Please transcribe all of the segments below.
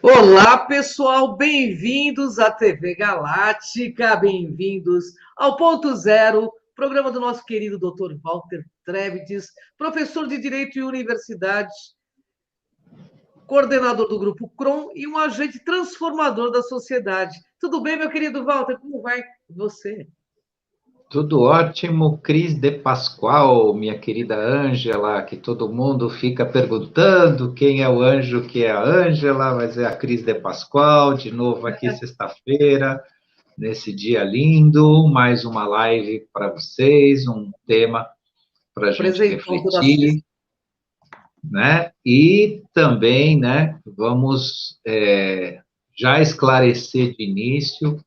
Olá, pessoal, bem-vindos à TV Galáctica, bem-vindos ao Ponto Zero, programa do nosso querido Dr. Walter Trebtes, professor de Direito e Universidade, coordenador do Grupo CROM e um agente transformador da sociedade. Tudo bem, meu querido Walter? Como vai você? Tudo ótimo, Cris de Pascoal, minha querida Ângela, que todo mundo fica perguntando quem é o anjo que é a Ângela, mas é a Cris de Pascoal, de novo aqui sexta-feira, nesse dia lindo, mais uma live para vocês, um tema para a gente Presentão toda sexta. refletir, né? E também, né, vamos já esclarecer de início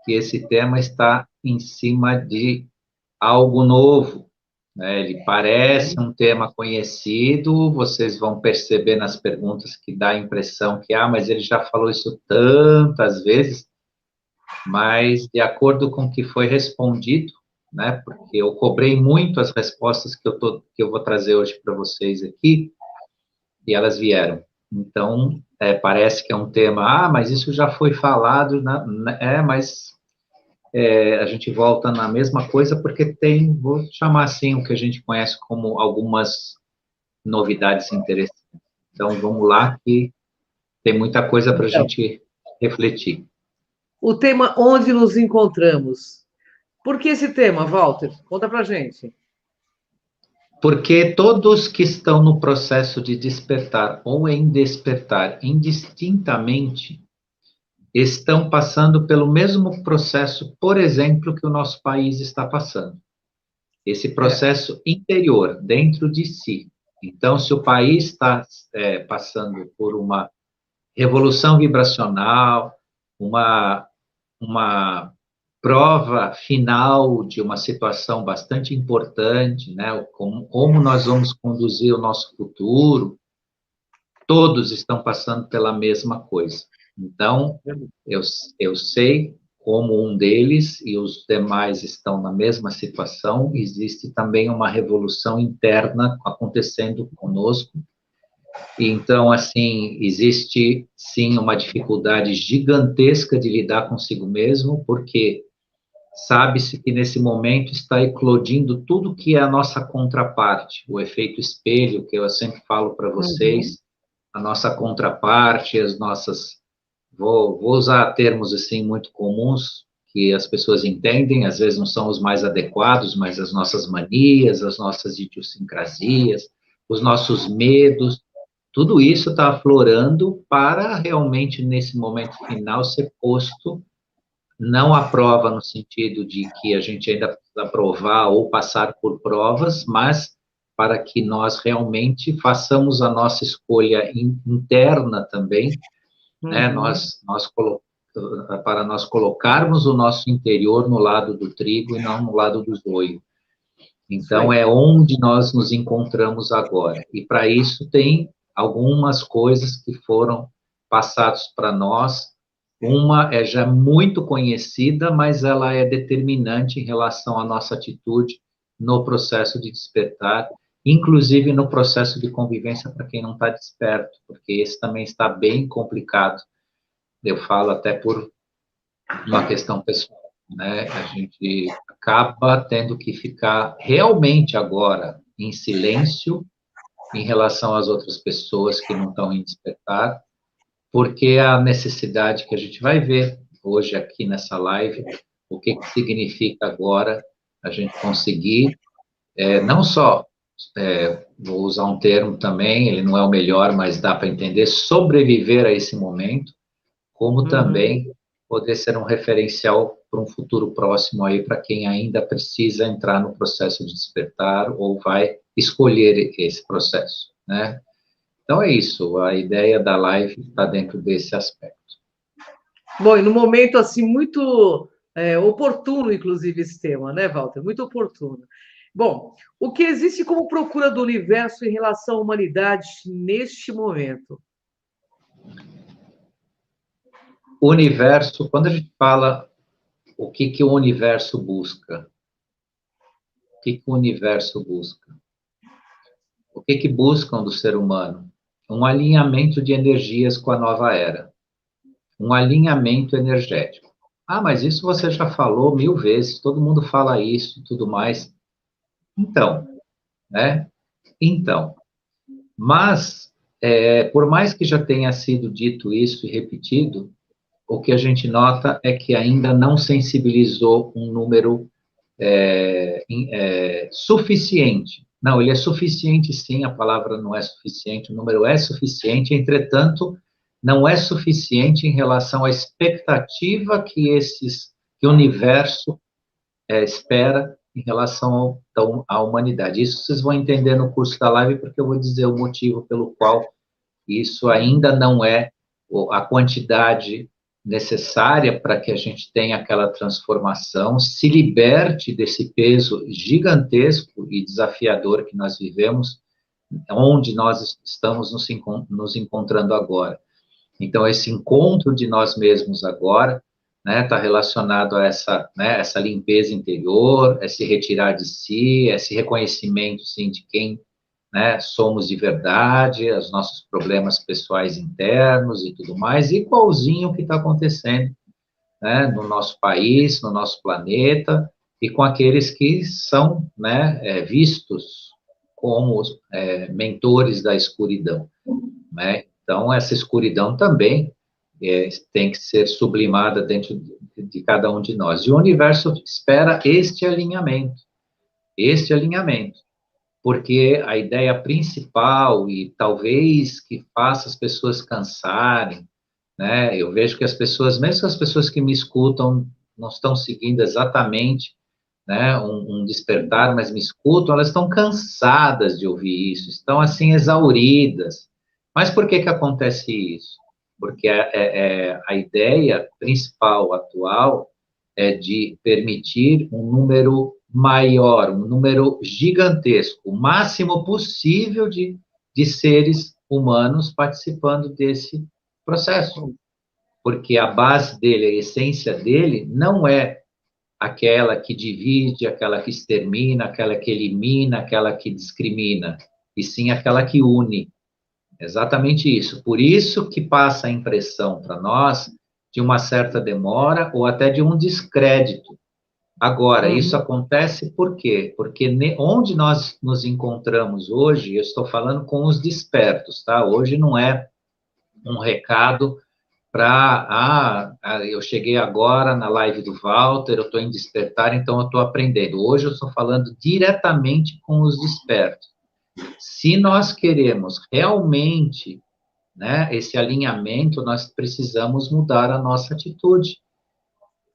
que esse tema está em cima de algo novo, né? Ele parece um tema conhecido, vocês vão perceber nas perguntas que dá a impressão que, mas ele já falou isso tantas vezes, mas de acordo com o que foi respondido, né? Porque eu cobrei muito as respostas que eu vou trazer hoje para vocês aqui, e elas vieram. Então, parece que é um tema, mas isso já foi falado, mas a gente volta na mesma coisa porque tem, vou chamar assim, o que a gente conhece como algumas novidades interessantes. Então, vamos lá, que tem muita coisa para a Então, gente refletir. o tema Onde nos encontramos. Por que esse tema, Walter? Conta pra gente. Porque todos que estão no processo de despertar ou em despertar indistintamente estão passando pelo mesmo processo, por exemplo, que o nosso país está passando. Esse É. processo interior, dentro de si. Então, se o país está passando por uma revolução vibracional, uma, uma prova final de uma situação bastante importante, né? Como nós vamos conduzir o nosso futuro, todos estão passando pela mesma coisa. Então, eu sei como um deles e os demais estão na mesma situação, existe também uma revolução interna acontecendo conosco. Então, assim, existe sim uma dificuldade gigantesca de lidar consigo mesmo, porque sabe-se que nesse momento está eclodindo tudo que é a nossa contraparte, o efeito espelho, que eu sempre falo para Uhum. vocês, a nossa contraparte, as nossas. Vou usar termos assim muito comuns que as pessoas entendem, às vezes não são os mais adequados, mas as nossas manias, as nossas idiosincrasias, os nossos medos, tudo isso está aflorando para realmente, nesse momento final, ser posto, não à prova no sentido de que a gente ainda precisa provar ou passar por provas, mas para que nós realmente façamos a nossa escolha interna também, né? Uhum. Para nós colocarmos o nosso interior no lado do trigo e não no lado do joio. Isso Então, aí. é onde nós nos encontramos agora. E para isso tem algumas coisas que foram passadas para nós. Uma é já muito conhecida, mas ela é determinante em relação à nossa atitude no processo de despertar, inclusive no processo de convivência para quem não está desperto, porque esse também está bem complicado. Eu falo até por uma questão pessoal, né? A gente acaba tendo que ficar realmente agora em silêncio em relação às outras pessoas que não estão em despertar, porque a necessidade que a gente vai ver hoje aqui nessa live, o que significa agora a gente conseguir, não só, vou usar um termo também, ele não é o melhor, mas dá para entender, sobreviver a esse momento, como Uhum. também poder ser um referencial para um futuro próximo aí para quem ainda precisa entrar no processo de despertar ou vai escolher esse processo, né? Então é isso, a ideia da live está dentro desse aspecto. Bom, e no momento assim muito oportuno, inclusive, esse tema, né, Walter? Muito oportuno. Bom, o que existe como procura do universo em relação à humanidade neste momento? O universo, quando a gente fala o que, que o universo busca, o que, que o universo busca? O que, que buscam do ser humano? um alinhamento de energias com a nova era, um alinhamento energético. Ah, mas isso você já falou 1000 vezes, todo mundo fala isso e tudo mais. Então, né? Então, mas, por mais que já tenha sido dito isso e repetido, o que a gente nota é que ainda não sensibilizou um número suficiente. Não, ele é suficiente sim, a palavra não é suficiente, o número é suficiente, entretanto, não é suficiente em relação à expectativa que o universo espera em relação à humanidade. Isso vocês vão entender no curso da live, porque eu vou dizer o motivo pelo qual isso ainda não é a quantidade necessária para que a gente tenha aquela transformação, se liberte desse peso gigantesco e desafiador que nós vivemos, onde nós estamos nos encontrando agora. Então, esse encontro de nós mesmos agora, né, está relacionado a essa, né, essa limpeza interior, esse retirar de si, esse reconhecimento, sim, de quem, né, somos de verdade, os nossos problemas pessoais internos e tudo mais, igualzinho o que está acontecendo, né, no nosso país, no nosso planeta, e com aqueles que são, né, vistos como mentores da escuridão, né? Então, essa escuridão também tem que ser sublimada dentro de cada um de nós. E o universo espera este alinhamento, porque a ideia principal, e talvez que faça as pessoas cansarem, né? Eu vejo que as pessoas, mesmo as pessoas que me escutam, não estão seguindo exatamente, né, um despertar, mas me escutam, elas estão cansadas de ouvir isso, estão assim exauridas. Mas por que que acontece isso? Porque a ideia principal atual é de permitir um número maior, um número gigantesco, o máximo possível de seres humanos participando desse processo. Porque a base dele, a essência dele, não é aquela que divide, aquela que extermina, aquela que elimina, aquela que discrimina, e sim aquela que une. Exatamente isso. Por isso que passa a impressão para nós de uma certa demora ou até de um descrédito. Agora, isso acontece por quê? Porque onde nós nos encontramos hoje, eu estou falando com os despertos, tá? Hoje não é um recado eu cheguei agora na live do Walter, eu estou em despertar, então eu estou aprendendo. Hoje eu estou falando diretamente com os despertos. Se nós queremos realmente, né, esse alinhamento, nós precisamos mudar a nossa atitude.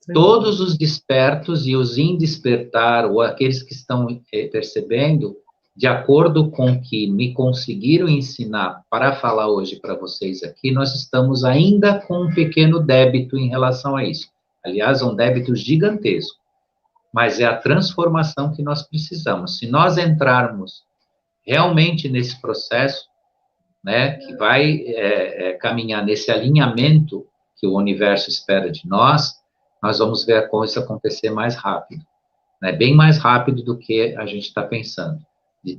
Sim. Todos os despertos e os indespertar, ou aqueles que estão percebendo, de acordo com o que me conseguiram ensinar para falar hoje para vocês aqui, nós estamos ainda com um pequeno débito em relação a isso. Aliás, um débito gigantesco. Mas é a transformação que nós precisamos. Se nós entrarmos realmente nesse processo, né, que vai caminhar nesse alinhamento que o universo espera de nós vamos ver a coisa acontecer mais rápido, né, bem mais rápido do que a gente está pensando. De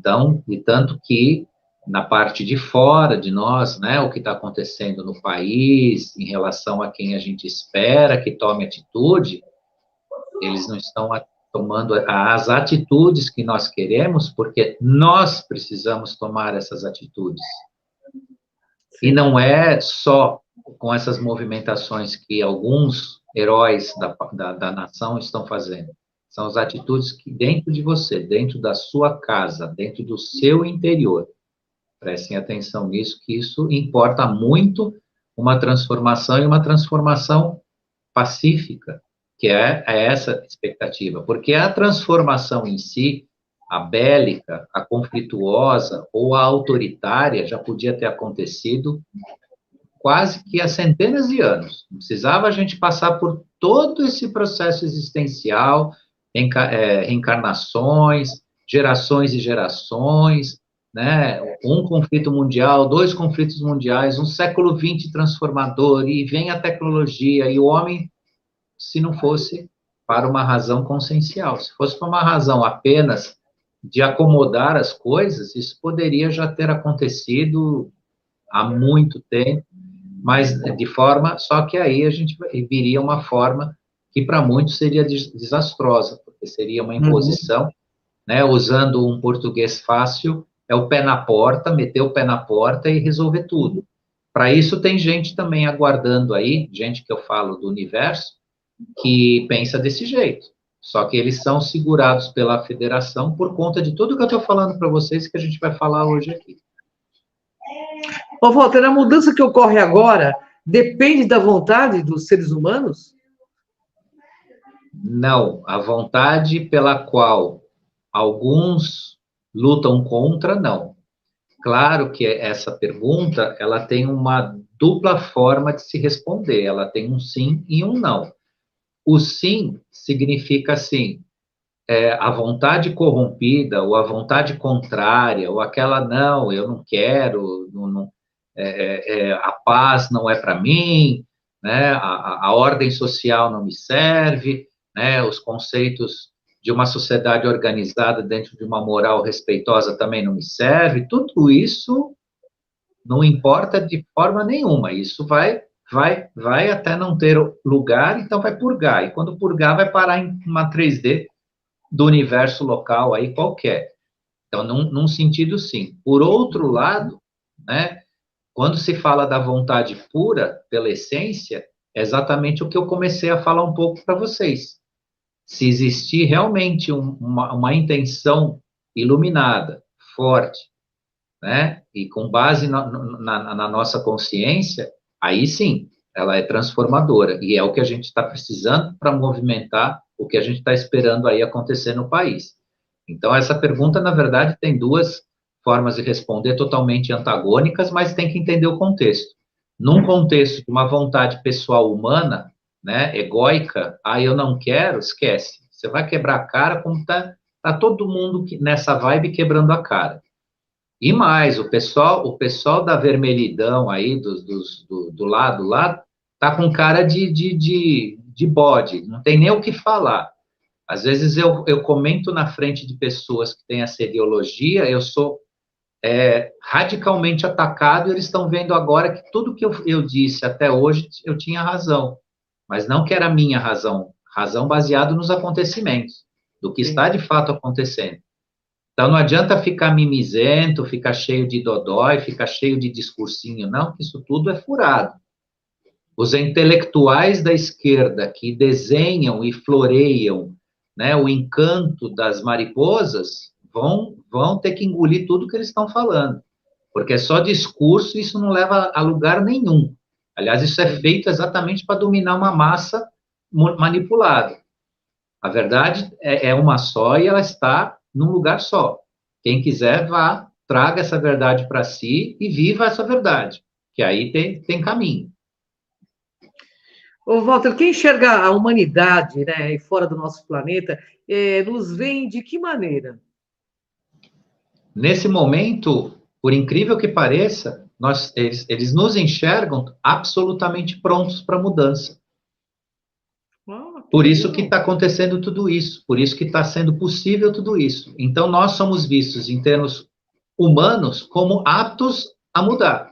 tanto que, na parte de fora de nós, né, o que está acontecendo no país, em relação a quem a gente espera que tome atitude, eles não estão tomando as atitudes que nós queremos, porque nós precisamos tomar essas atitudes. E não é só com essas movimentações que alguns heróis da nação estão fazendo. São as atitudes que dentro de você, dentro da sua casa, dentro do seu interior. Prestem atenção nisso, que isso importa muito uma transformação e uma transformação pacífica, que é essa expectativa. Porque a transformação em si, a bélica, a conflituosa ou a autoritária já podia ter acontecido quase que há centenas de anos. Não precisava a gente passar por todo esse processo existencial, reencarnações, gerações e gerações, né? Um conflito mundial, 2 conflitos mundiais, um século XX transformador, e vem a tecnologia, e o homem, se não fosse para uma razão consciencial, se fosse para uma razão apenas de acomodar as coisas, isso poderia já ter acontecido há muito tempo, mas de forma, só que aí a gente viria uma forma que para muitos seria desastrosa, porque seria uma imposição, né, usando um português fácil, é o pé na porta, meter o pé na porta e resolver tudo. Para isso tem gente também aguardando aí, gente que eu falo do universo, que pensa desse jeito. Só que eles são segurados pela federação por conta de tudo que eu estou falando para vocês, que a gente vai falar hoje aqui. Ô, Walter, a mudança que ocorre agora depende da vontade dos seres humanos? Não, a vontade pela qual alguns lutam contra, não. Claro que essa pergunta, ela tem uma dupla forma de se responder, ela tem um sim e um não. O sim significa assim, a vontade corrompida, ou a vontade contrária, ou aquela não, eu não quero, a paz não é para mim, né, a ordem social não me serve, né, os conceitos de uma sociedade organizada dentro de uma moral respeitosa também não me serve, tudo isso não importa de forma nenhuma, isso vai até não ter lugar, então vai purgar, e quando purgar vai parar em uma 3D do universo local aí qualquer. Então, num sentido, sim. Por outro lado, né, quando se fala da vontade pura, pela essência, é exatamente o que eu comecei a falar um pouco para vocês. Se existir realmente uma intenção iluminada, forte, né, e com base na nossa consciência, aí sim, ela é transformadora, e é o que a gente está precisando para movimentar o que a gente está esperando aí acontecer no país. Então, essa pergunta, na verdade, tem duas formas de responder totalmente antagônicas, mas tem que entender o contexto. Num contexto de uma vontade pessoal humana, né, egóica, eu não quero, esquece. Você vai quebrar a cara como tá todo mundo nessa vibe quebrando a cara. E mais, o pessoal da vermelhidão aí, do lado lá, tá com cara de bode, não tem nem o que falar. Às vezes eu comento na frente de pessoas que têm essa ideologia, eu sou radicalmente atacado, e eles estão vendo agora que tudo que eu disse até hoje, eu tinha razão, mas não que era minha razão baseada nos acontecimentos, do que está de fato acontecendo. Então, não adianta ficar mimizento, ficar cheio de dodói, ficar cheio de discursinho, não, que isso tudo é furado. Os intelectuais da esquerda que desenham e floreiam, né, o encanto das mariposas vão ter que engolir tudo que eles estão falando, porque é só discurso e isso não leva a lugar nenhum. Aliás, isso é feito exatamente para dominar uma massa manipulada. A verdade é uma só e ela está num lugar só. Quem quiser, vá, traga essa verdade para si e viva essa verdade, que aí tem caminho. Ô, Walter, quem enxerga a humanidade, né, fora do nosso planeta, nos vê de que maneira? Nesse momento, por incrível que pareça, eles nos enxergam absolutamente prontos para mudança. Por isso que está acontecendo tudo isso, por isso que está sendo possível tudo isso. Então, nós somos vistos, em termos humanos, como aptos a mudar.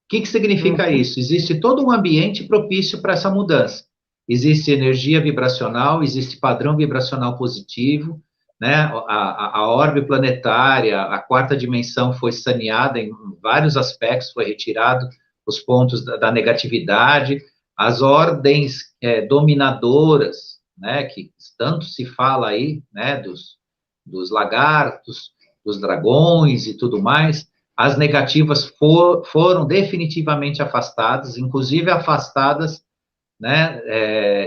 O que significa isso? Existe todo um ambiente propício para essa mudança. Existe energia vibracional, existe padrão vibracional positivo, né? A orbe planetária, a quarta dimensão foi saneada em vários aspectos, foi retirado os pontos da negatividade, as ordens dominadoras, né, que tanto se fala aí, né, dos lagartos, dos dragões e tudo mais, as negativas foram definitivamente afastadas, inclusive afastadas, né,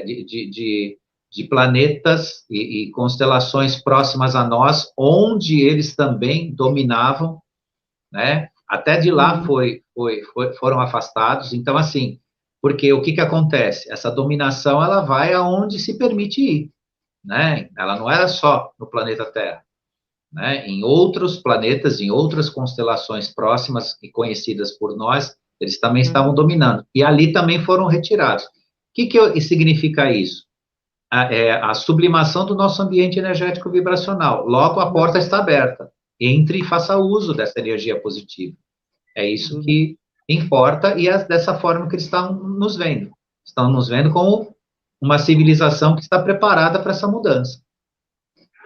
de planetas e constelações próximas a nós, onde eles também dominavam, né, até de lá foram afastados. Então, assim, porque o que acontece? Essa dominação, ela vai aonde se permite ir, né? Ela não era só no planeta Terra, né? Em outros planetas, em outras constelações próximas e conhecidas por nós, eles também estavam dominando. E ali também foram retirados. O que significa isso? A sublimação do nosso ambiente energético vibracional. Logo, a porta está aberta. Entre e faça uso dessa energia positiva. É isso que importa, e é dessa forma que eles estão nos vendo. Estão nos vendo como uma civilização que está preparada para essa mudança.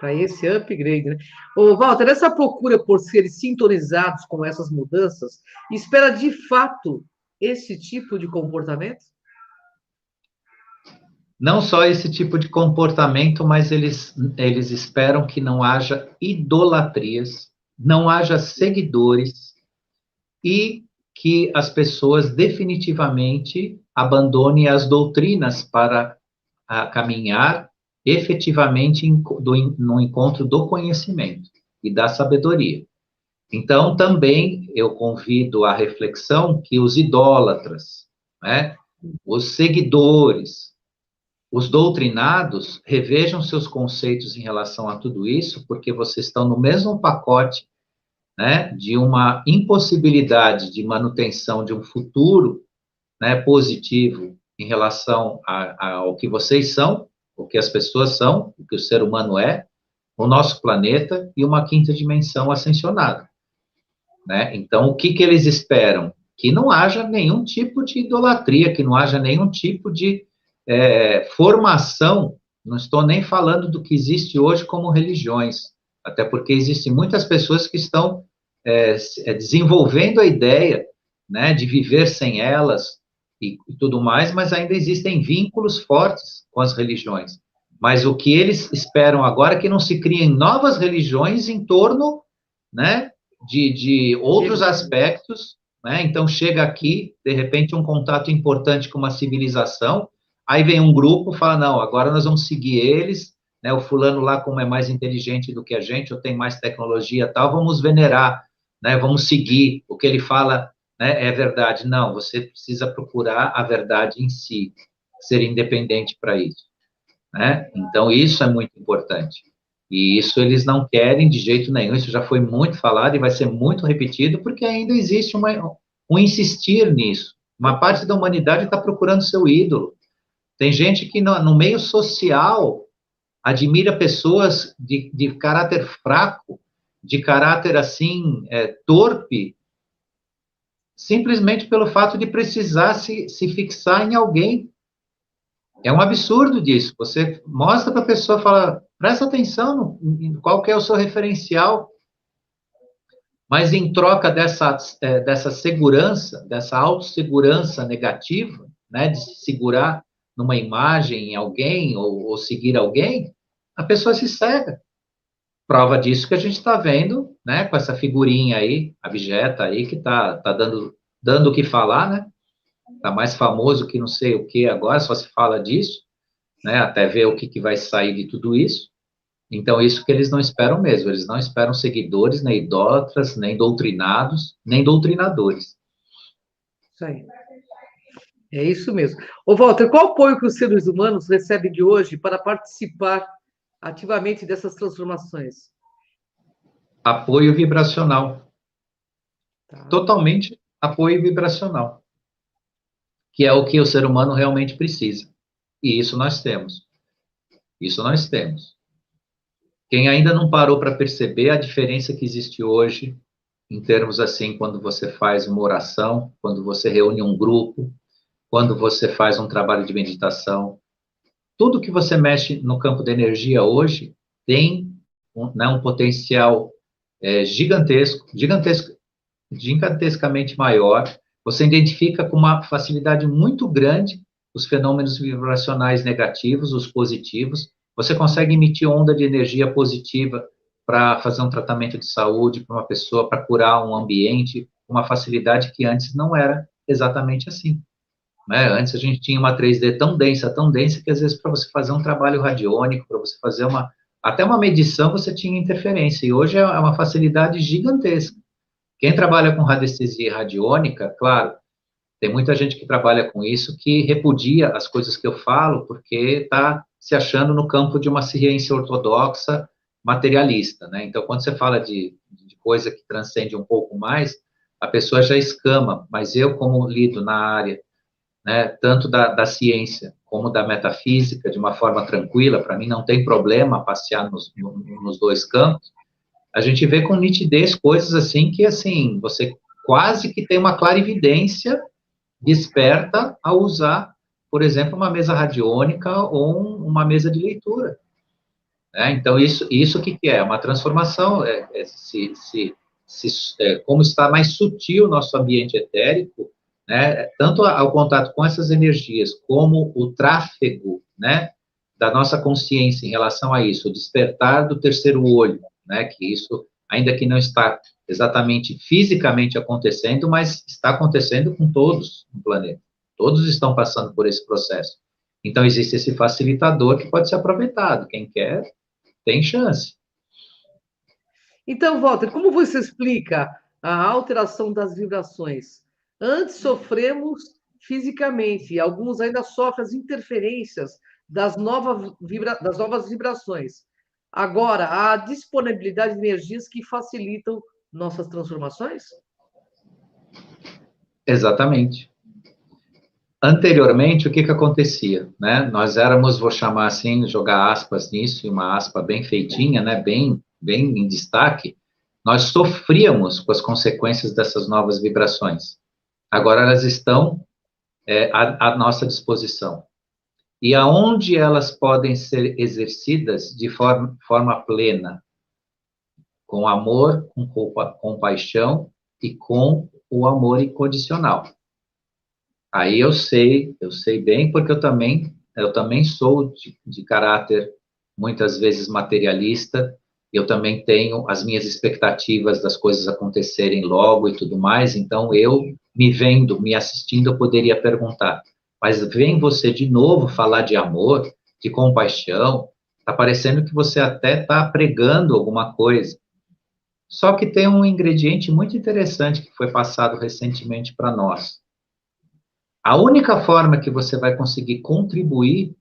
Para esse upgrade, né? Ô, Walter, essa procura por seres sintonizados com essas mudanças, espera de fato esse tipo de comportamento? Não só esse tipo de comportamento, mas eles esperam que não haja idolatrias, não haja seguidores e que as pessoas definitivamente abandonem as doutrinas para caminhar efetivamente no encontro do conhecimento e da sabedoria. Então, também eu convido à reflexão que os idólatras, né, os seguidores, os doutrinados, revejam seus conceitos em relação a tudo isso, porque vocês estão no mesmo pacote, né, de uma impossibilidade de manutenção de um futuro, né, positivo em relação ao que vocês são, o que as pessoas são, o que o ser humano é, o nosso planeta e uma quinta dimensão ascensionada, né? Então, o que eles esperam? Que não haja nenhum tipo de idolatria, que não haja nenhum tipo de formação, não estou nem falando do que existe hoje como religiões, até porque existem muitas pessoas que estão desenvolvendo a ideia, né, de viver sem elas e tudo mais, mas ainda existem vínculos fortes com as religiões. Mas o que eles esperam agora é que não se criem novas religiões em torno, né, de outros aspectos, né? Então chega aqui, de repente, um contato importante com uma civilização, aí vem um grupo, fala, não, agora nós vamos seguir eles, né? O fulano lá, como é mais inteligente do que a gente, ou tem mais tecnologia e tal, vamos venerar, né? Vamos seguir, o que ele fala, né, é verdade. Não, você precisa procurar a verdade em si, ser independente para isso, né? Então, isso é muito importante. E isso eles não querem de jeito nenhum, isso já foi muito falado e vai ser muito repetido, porque ainda existe um insistir nisso. Uma parte da humanidade está procurando seu ídolo. Tem gente que no meio social admira pessoas de caráter fraco, de caráter assim, torpe, simplesmente pelo fato de precisar se fixar em alguém. É um absurdo disso. Você mostra para a pessoa, fala, presta atenção em qual que é o seu referencial, mas em troca dessa segurança, dessa autossegurança negativa, né, de se segurar numa imagem, em alguém, ou seguir alguém, a pessoa se cega. Prova disso que a gente está vendo, né, com essa figurinha aí, abjeta aí, que tá dando o que falar, né? Está mais famoso que não sei o que agora, só se fala disso, né, até ver o que vai sair de tudo isso. Então, isso que eles não esperam mesmo, eles não esperam seguidores, nem idólatras, nem doutrinados, nem doutrinadores. Isso aí. É isso mesmo. Ô, Walter, qual apoio que os seres humanos recebem de hoje para participar ativamente dessas transformações? Apoio vibracional. Tá. Totalmente apoio vibracional, que é o que o ser humano realmente precisa. E isso nós temos. Isso nós temos. Quem ainda não parou para perceber a diferença que existe hoje, em termos assim, quando você faz uma oração, quando você reúne um grupo, quando você faz um trabalho de meditação, tudo que você mexe no campo da energia hoje tem um potencial gigantescamente maior. Você identifica com uma facilidade muito grande os fenômenos vibracionais negativos, os positivos. Você consegue emitir onda de energia positiva para fazer um tratamento de saúde para uma pessoa, para curar um ambiente, uma facilidade que antes não era exatamente assim. Né? Antes a gente tinha uma 3D tão densa, que às vezes para você fazer um trabalho radiônico, para você fazer até uma medição, você tinha interferência. E hoje é uma facilidade gigantesca. Quem trabalha com radiestesia radiônica, claro, tem muita gente que trabalha com isso que repudia as coisas que eu falo, porque está se achando no campo de uma ciência ortodoxa materialista, né? Então, quando você fala de coisa que transcende um pouco mais, a pessoa já escama, mas eu, como lido na área, né, tanto da ciência como da metafísica, de uma forma tranquila, para mim não tem problema passear nos dois campos, a gente vê com nitidez coisas assim que, assim, você quase que tem uma clarividência desperta ao usar, por exemplo, uma mesa radiônica ou uma mesa de leitura. Então, isso o que é? Uma transformação, como está mais sutil o nosso ambiente etérico, né, tanto ao contato com essas energias, como o tráfego, né, da nossa consciência em relação a isso, o despertar do terceiro olho, né, que isso, ainda que não está exatamente fisicamente acontecendo, mas está acontecendo com todos no planeta. Todos estão passando por esse processo. Então, existe esse facilitador que pode ser aproveitado. Quem quer, tem chance. Então, Walter, como você explica a alteração das vibrações? Antes sofremos fisicamente, e alguns ainda sofrem as interferências das novas vibrações. Agora, há disponibilidade de energias que facilitam nossas transformações? Exatamente. Anteriormente, o que acontecia? Né? Nós éramos, vou chamar assim, jogar aspas nisso, e uma aspa bem feitinha, né? bem em destaque, nós sofríamos com as consequências dessas novas vibrações. Agora elas estão à nossa disposição. E aonde elas podem ser exercidas de forma plena? Com amor, com compaixão e com o amor incondicional. Aí eu sei bem, porque eu também sou de caráter muitas vezes materialista, eu também tenho as minhas expectativas das coisas acontecerem logo e tudo mais, então eu, me vendo, me assistindo, eu poderia perguntar, mas vem você de novo falar de amor, de compaixão, está parecendo que você até está pregando alguma coisa. Só que tem um ingrediente muito interessante que foi passado recentemente para nós. A única forma que você vai conseguir contribuir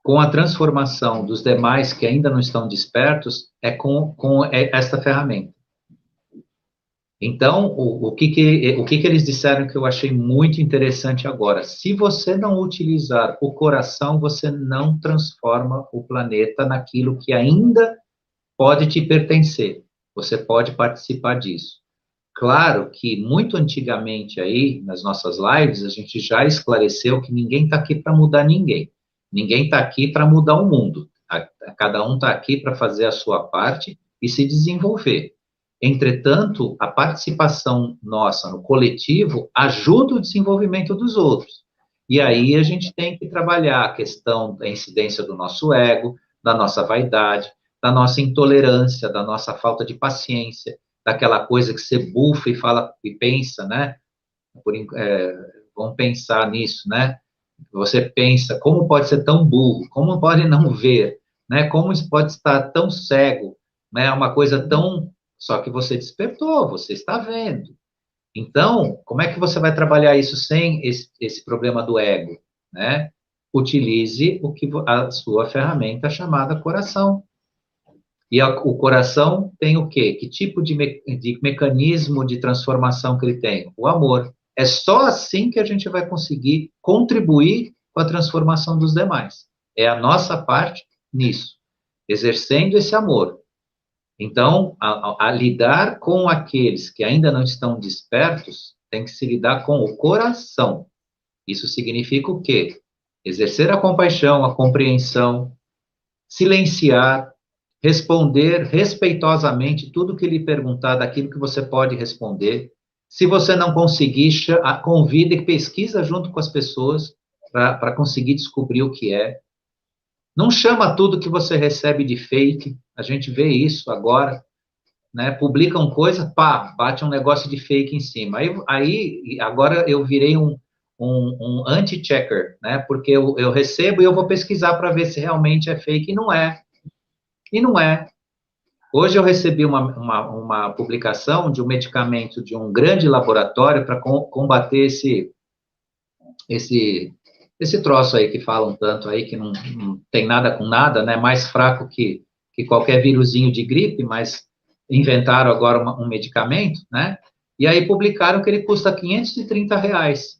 com a transformação dos demais que ainda não estão despertos é com esta ferramenta. Então, o que eles disseram que eu achei muito interessante agora? Se você não utilizar o coração, você não transforma o planeta naquilo que ainda pode te pertencer. Você pode participar disso. Claro que muito antigamente aí, nas nossas lives, a gente já esclareceu que ninguém está aqui para mudar ninguém. Ninguém está aqui para mudar o mundo. Cada um está aqui para fazer a sua parte e se desenvolver. Entretanto, a participação nossa no coletivo ajuda o desenvolvimento dos outros. E aí a gente tem que trabalhar a questão da incidência do nosso ego, da nossa vaidade, da nossa intolerância, da nossa falta de paciência, daquela coisa que você bufa e fala e pensa, né? Vamos pensar nisso, né? Você pensa, como pode ser tão burro? Como pode não ver? Né? Como pode estar tão cego? Né? Uma coisa tão... Só que você despertou, você está vendo. Então, como é que você vai trabalhar isso sem esse problema do ego? Né? Utilize a sua ferramenta chamada coração. E o coração tem o quê? Que tipo de mecanismo de transformação que ele tem? O amor. É só assim que a gente vai conseguir contribuir com a transformação dos demais. É a nossa parte nisso, exercendo esse amor. Então, a lidar com aqueles que ainda não estão despertos, tem que se lidar com o coração. Isso significa o quê? Exercer a compaixão, a compreensão, silenciar, responder respeitosamente tudo que lhe perguntar daquilo que você pode responder. Se você não conseguir, convida e pesquisa junto com as pessoas para conseguir descobrir o que é. Não chama tudo que você recebe de fake, a gente vê isso agora, né? Publicam coisa, pá, bate um negócio de fake em cima. Aí agora eu virei um anti-checker, né? Porque eu recebo e eu vou pesquisar para ver se realmente é fake, e não é. E não é. Hoje eu recebi uma publicação de um medicamento de um grande laboratório para combater esse troço aí que falam tanto aí, que não tem nada com nada, né? Mais fraco que qualquer vírusinho de gripe, mas inventaram agora um medicamento, né? E aí publicaram que ele custa R$ 530,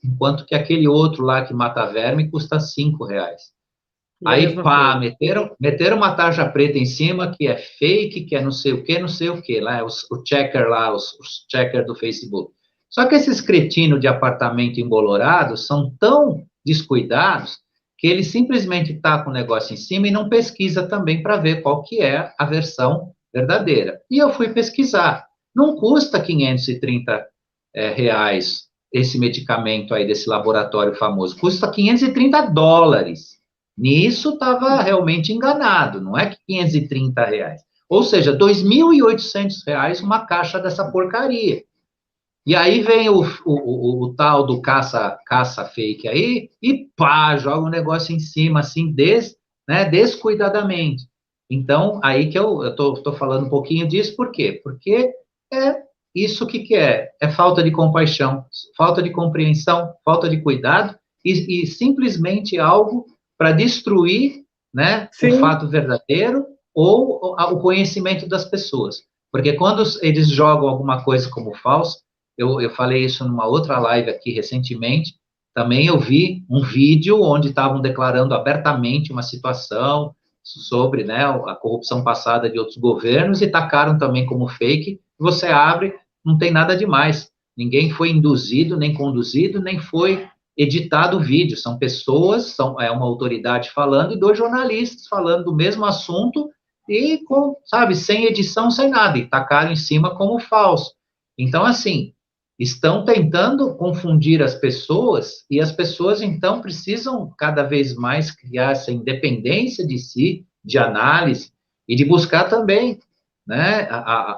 enquanto que aquele outro lá que mata verme custa R$ 5. Aí, pá, meteram uma tarja preta em cima, que é fake, que é não sei o que, lá, o checker lá, os checker do Facebook. Só que esses cretinos de apartamento embolorado são tão descuidados que ele simplesmente está com o negócio em cima e não pesquisa também para ver qual que é a versão verdadeira. E eu fui pesquisar. Não custa 530 reais esse medicamento aí desse laboratório famoso. Custa 530 dólares. Nisso estava realmente enganado, não é que 530 reais. Ou seja, 2.800 reais uma caixa dessa porcaria. E aí vem o tal do caça fake aí e pá, joga um negócio em cima, assim, descuidadamente. Então, aí que eu tô falando um pouquinho disso, por quê? Porque é isso que é? É falta de compaixão, falta de compreensão, falta de cuidado e simplesmente algo para destruir, né, o Sim. fato verdadeiro ou o conhecimento das pessoas. Porque quando eles jogam alguma coisa como falso, eu falei isso numa outra live aqui recentemente, também eu vi um vídeo onde estavam declarando abertamente uma situação sobre, né, a corrupção passada de outros governos e tacaram também como fake. Você abre, não tem nada demais. Ninguém foi induzido, nem conduzido, nem foi editado o vídeo. São pessoas, é uma autoridade falando e dois jornalistas falando do mesmo assunto e com, sabe, sem edição, sem nada, e tacaram em cima como falso. Então, assim, estão tentando confundir as pessoas e as pessoas, então, precisam cada vez mais criar essa independência de si, de análise e de buscar também, né,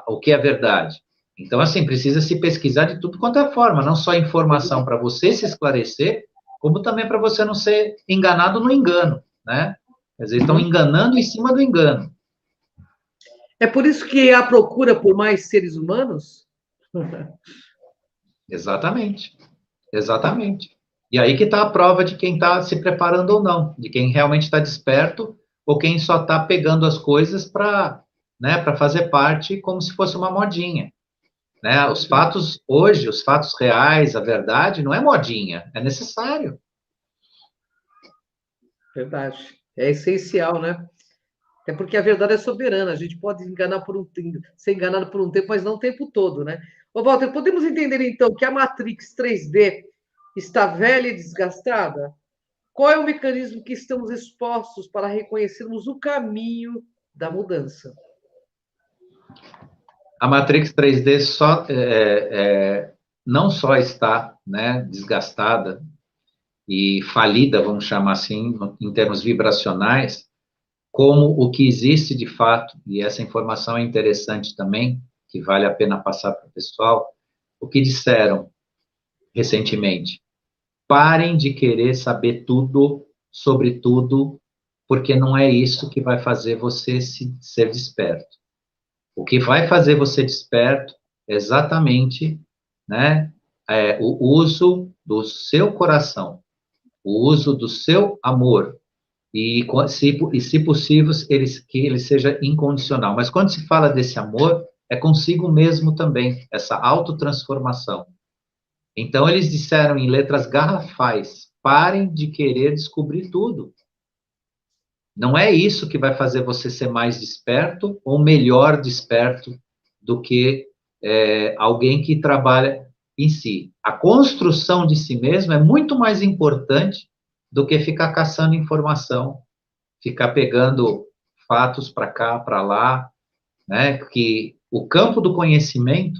o que é verdade. Então, assim, precisa se pesquisar de tudo quanto é forma, não só informação para você se esclarecer, como também para você não ser enganado no engano, né? Às vezes estão enganando em cima do engano. É por isso que há procura por mais seres humanos? Exatamente, exatamente. E aí que está a prova de quem está se preparando ou não, de quem realmente está desperto ou quem só está pegando as coisas para, né, para fazer parte como se fosse uma modinha. Né? Os fatos hoje, os fatos reais, a verdade, não é modinha, é necessário. Verdade. É essencial, né? É porque a verdade é soberana. A gente pode ser enganado por um tempo, mas não o tempo todo, né? Ô, Walter, podemos entender então que a Matrix 3D está velha e desgastada? Qual é o mecanismo que estamos expostos para reconhecermos o caminho da mudança? A Matrix 3D não só está, né, desgastada e falida, vamos chamar assim, em termos vibracionais, como o que existe de fato, e essa informação é interessante também, que vale a pena passar para o pessoal, o que disseram recentemente. Parem de querer saber tudo sobre tudo, porque não é isso que vai fazer você ser desperto. O que vai fazer você desperto é exatamente, né, o uso do seu coração, o uso do seu amor, e se possível, que ele seja incondicional. Mas quando se fala desse amor, é consigo mesmo também, essa autotransformação. Então, eles disseram em letras garrafais: parem de querer descobrir tudo. Não é isso que vai fazer você ser mais desperto ou melhor desperto do que alguém que trabalha em si. A construção de si mesmo é muito mais importante do que ficar caçando informação, ficar pegando fatos para cá, para lá, né? Que o campo do conhecimento,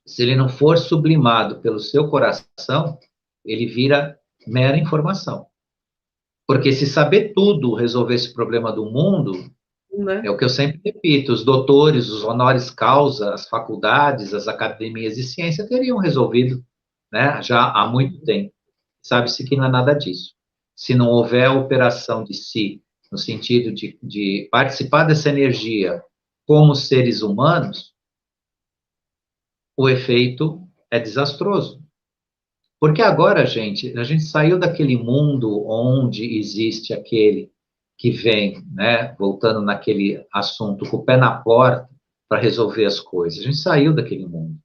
se ele não for sublimado pelo seu coração, ele vira mera informação. Porque se saber tudo resolver esse problema do mundo, Né? é o que eu sempre repito, os doutores, os honoris causa, as faculdades, as academias de ciência teriam resolvido, né, já há muito tempo. Sabe-se que não é nada disso. Se não houver a operação de si, no sentido de participar dessa energia como seres humanos, o efeito é desastroso. Porque agora, gente, a gente saiu daquele mundo onde existe aquele que vem, né, voltando naquele assunto, com o pé na porta para resolver as coisas. A gente saiu daquele mundo.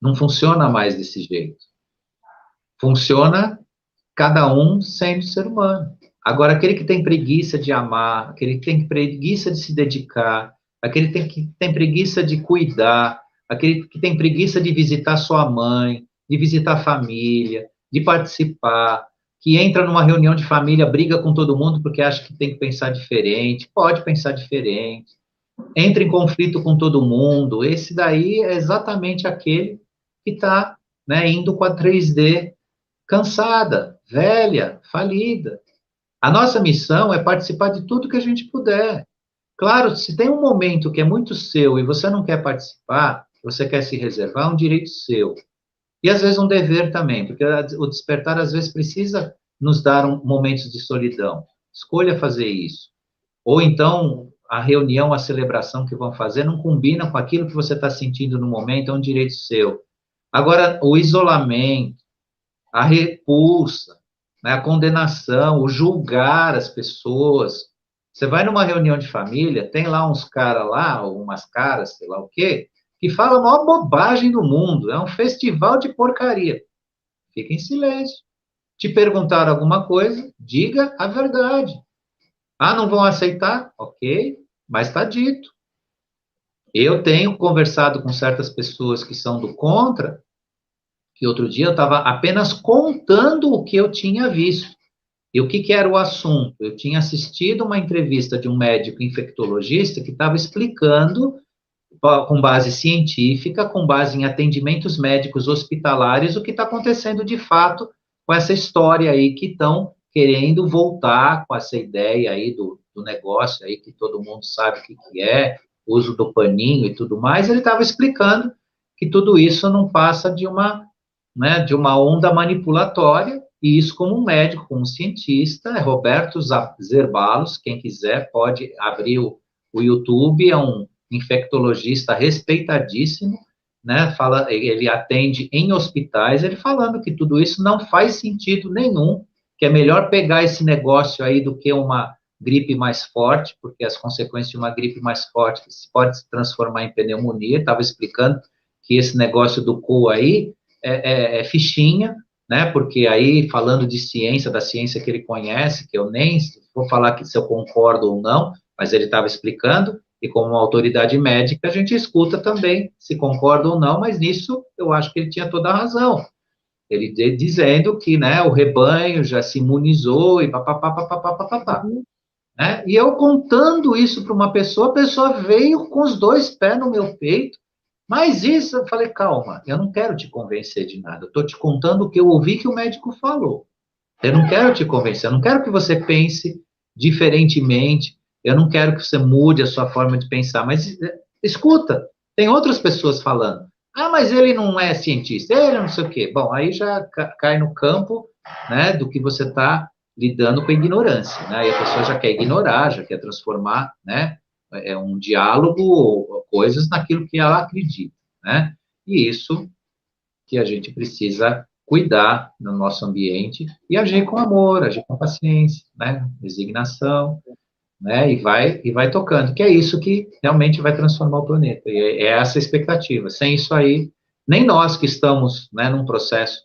Não funciona mais desse jeito. Funciona cada um sendo ser humano. Agora, aquele que tem preguiça de amar, aquele que tem preguiça de se dedicar, aquele que tem preguiça de cuidar, aquele que tem preguiça de visitar sua mãe, de visitar a família, de participar, que entra numa reunião de família, briga com todo mundo porque acha que tem que pensar diferente, pode pensar diferente, entra em conflito com todo mundo, esse daí é exatamente aquele que está, né, indo com a 3D cansada, velha, falida. A nossa missão é participar de tudo que a gente puder. Claro, se tem um momento que é muito seu e você não quer participar, você quer se reservar, é um direito seu. E às vezes um dever também, porque o despertar às vezes precisa nos dar momentos de solidão. Escolha fazer isso. Ou então a reunião, a celebração que vão fazer não combina com aquilo que você está sentindo no momento, é um direito seu. Agora, o isolamento, a repulsa, né, a condenação, o julgar as pessoas. Você vai numa reunião de família, tem lá uns caras lá, ou umas caras, sei lá o quê, que falam a maior bobagem do mundo. É um festival de porcaria. Fica em silêncio. Te perguntaram alguma coisa, diga a verdade. Ah, não vão aceitar? Ok, mas está dito. Eu tenho conversado com certas pessoas que são do contra, que outro dia eu estava apenas contando o que eu tinha visto. E o que era o assunto? Eu tinha assistido uma entrevista de um médico infectologista que estava explicando, com base científica, com base em atendimentos médicos hospitalares, o que está acontecendo de fato com essa história aí que estão querendo voltar com essa ideia aí do negócio aí que todo mundo sabe o que é, uso do paninho e tudo mais. Ele estava explicando que tudo isso não passa de uma, né, de uma onda manipulatória, e isso como um médico, como um cientista, é Roberto Zerbalos, quem quiser pode abrir o YouTube, é um infectologista respeitadíssimo, né, ele atende em hospitais, ele falando que tudo isso não faz sentido nenhum, que é melhor pegar esse negócio aí do que uma gripe mais forte, porque as consequências de uma gripe mais forte pode se transformar em pneumonia. Estava explicando que esse negócio do cu aí é fichinha, né? Porque aí, falando de ciência, da ciência que ele conhece, que eu nem vou falar que se eu concordo ou não, mas ele estava explicando, e como uma autoridade médica, a gente escuta também se concorda ou não, mas nisso eu acho que ele tinha toda a razão. Ele dizendo que, né, o rebanho já se imunizou e papapá, papapá, papapá. Né? E eu contando isso para uma pessoa, a pessoa veio com os dois pés no meu peito, mas isso, eu falei, calma, eu não quero te convencer de nada, eu estou te contando o que eu ouvi que o médico falou. Eu não quero te convencer, eu não quero que você pense diferentemente, eu não quero que você mude a sua forma de pensar, mas escuta, tem outras pessoas falando. Ah, mas ele não é cientista, ele não sei o quê. Bom, aí já cai no campo, né, do que você está lidando com a ignorância, né? E a pessoa já quer ignorar, já quer transformar, né, um diálogo, coisas naquilo que ela acredita, né? E isso que a gente precisa cuidar no nosso ambiente e agir com amor, agir com paciência, né? Resignação, né? E vai tocando, que é isso que realmente vai transformar o planeta. E é essa a expectativa. Sem isso aí, nem nós que estamos, né, num processo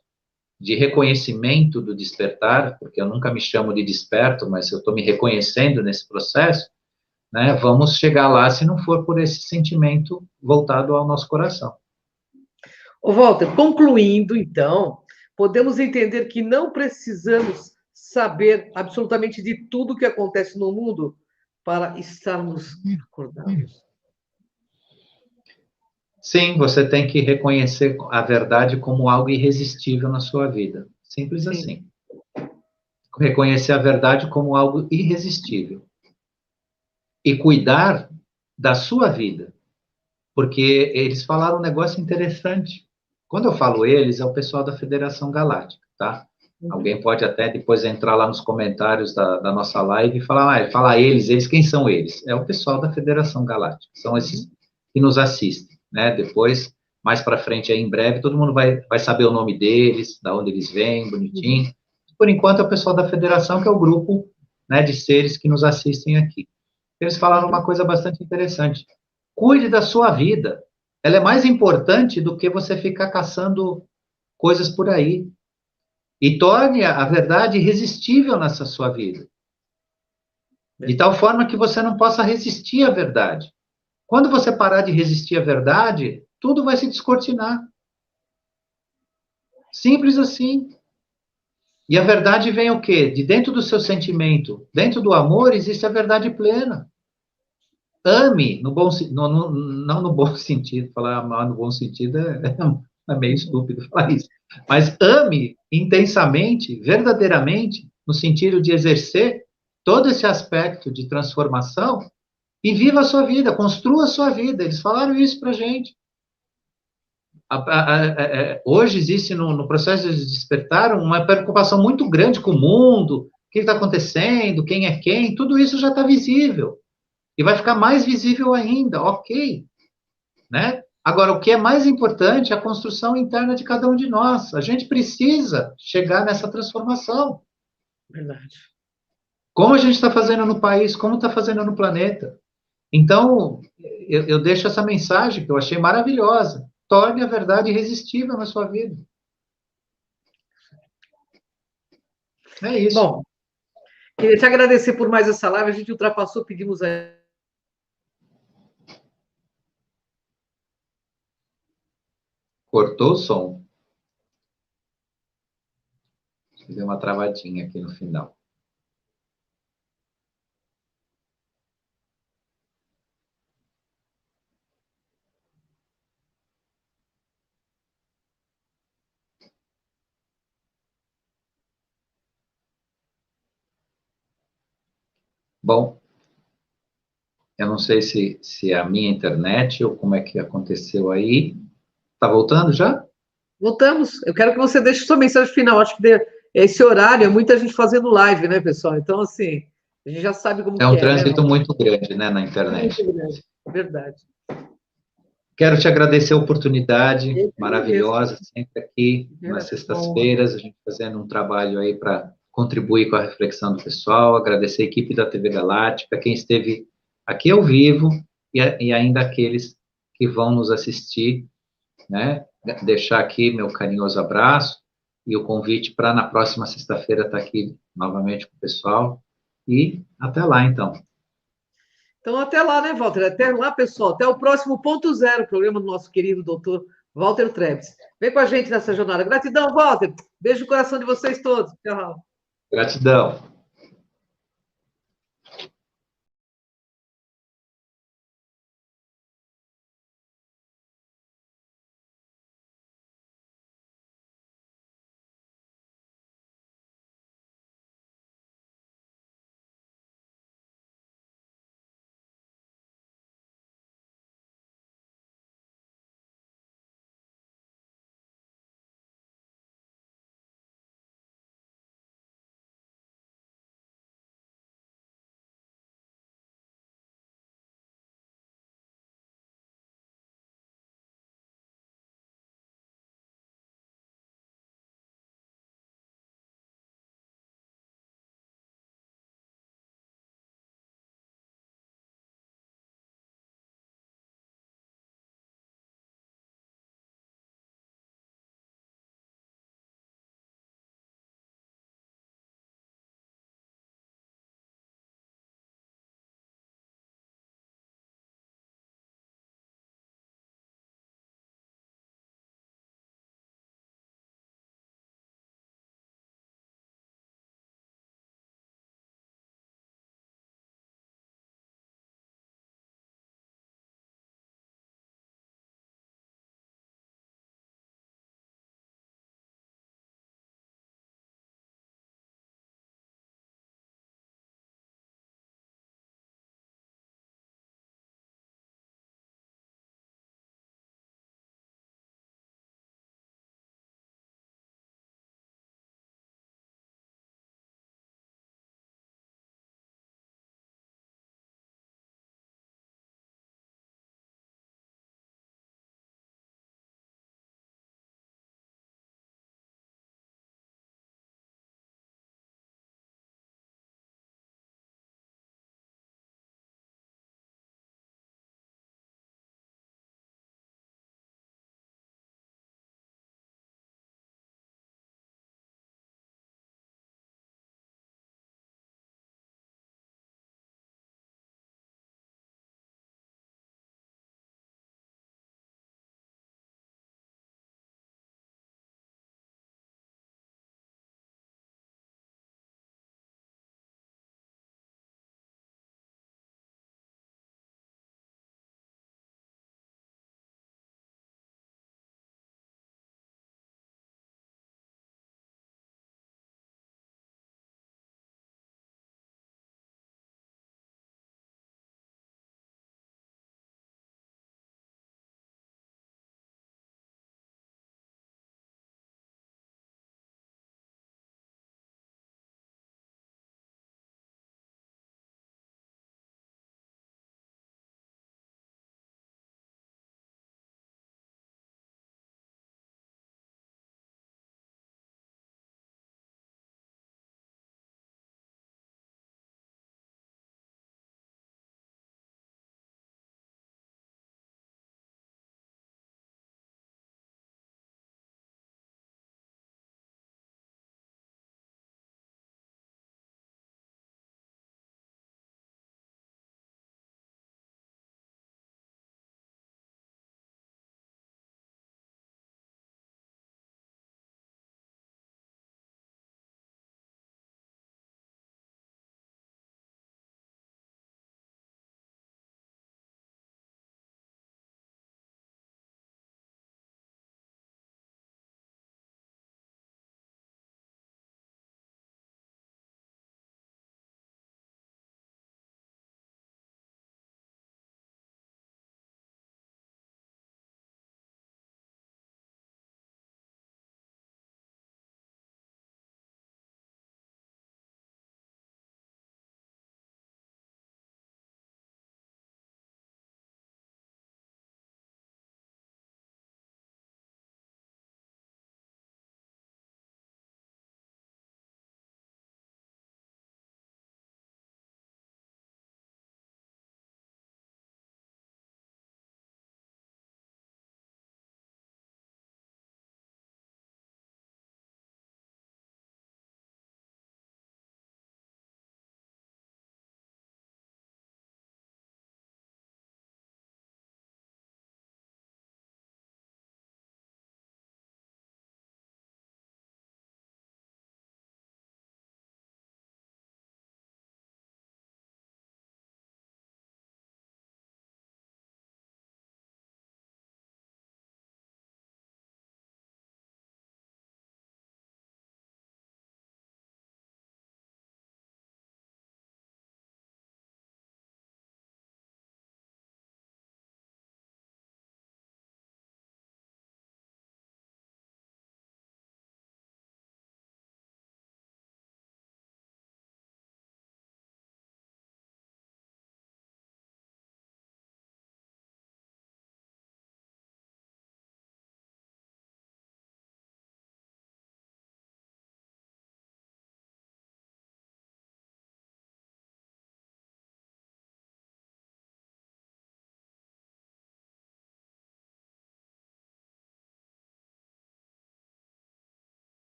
de reconhecimento do despertar, porque eu nunca me chamo de desperto, mas eu estou me reconhecendo nesse processo, né? Vamos chegar lá se não for por esse sentimento voltado ao nosso coração. Ô, Walter, concluindo, então, podemos entender que não precisamos saber absolutamente de tudo que acontece no mundo para estarmos acordados. Sim, você tem que reconhecer a verdade como algo irresistível na sua vida. Simples Sim. assim. Reconhecer a verdade como algo irresistível. E cuidar da sua vida. Porque eles falaram um negócio interessante. Quando eu falo eles, é o pessoal da Federação Galáctica, tá? Alguém pode até depois entrar lá nos comentários da nossa live e falar eles, quem são eles? É o pessoal da Federação Galáctica, são esses que nos assistem, né? Depois, mais para frente, aí em breve, todo mundo vai saber o nome deles, da onde eles vêm, bonitinho. Por enquanto, é o pessoal da Federação, que é o grupo, né, de seres que nos assistem aqui. Eles falaram uma coisa bastante interessante. Cuide da sua vida. Ela é mais importante do que você ficar caçando coisas por aí. E torne a verdade irresistível nessa sua vida. De tal forma que você não possa resistir à verdade. Quando você parar de resistir à verdade, tudo vai se descortinar. Simples assim. E a verdade vem o quê? De dentro do seu sentimento, dentro do amor, existe a verdade plena. Ame, no bom, não no bom sentido, falar amar no bom sentido é meio estúpido falar isso, mas ame intensamente, verdadeiramente, no sentido de exercer todo esse aspecto de transformação e viva a sua vida, construa a sua vida. Eles falaram isso para a gente. Hoje existe no processo de despertar uma preocupação muito grande com o mundo, o que está acontecendo, quem é quem, tudo isso já está visível. E vai ficar mais visível ainda, ok. Né? Agora, o que é mais importante é a construção interna de cada um de nós. A gente precisa chegar nessa transformação. Verdade. Como a gente está fazendo no país, como está fazendo no planeta. Então, eu deixo essa mensagem que eu achei maravilhosa. Torne a verdade irresistível na sua vida. É isso. Bom, queria te agradecer por mais essa live. A gente ultrapassou, pedimos a... Cortou o som. Deu uma travadinha aqui no final. Bom, eu não sei se é a minha internet ou como é que aconteceu aí. Tá voltando já? Voltamos. Eu quero que você deixe sua mensagem final. Acho que esse horário é muita gente fazendo live, né, pessoal? Então, assim, a gente já sabe como É que um é, né? trânsito muito grande, né, na internet. Muito grande. Verdade. Quero te agradecer a oportunidade Eu que maravilhosa, sempre aqui nas agradeço. sextas-feiras, a gente fazendo um trabalho aí para contribuir com a reflexão do pessoal, agradecer a equipe da TV Galáctica, quem esteve aqui ao vivo e ainda aqueles que vão nos assistir, né? Deixar aqui meu carinhoso abraço e o convite para na próxima sexta-feira estar aqui novamente com o pessoal e até lá, então. Então, até lá, né, Walter? Até lá, pessoal. Até o próximo Ponto Zero, programa do nosso querido doutor Walter Trebs. Vem com a gente nessa jornada. Gratidão, Walter. Beijo no coração de vocês todos. Tchau. Gratidão.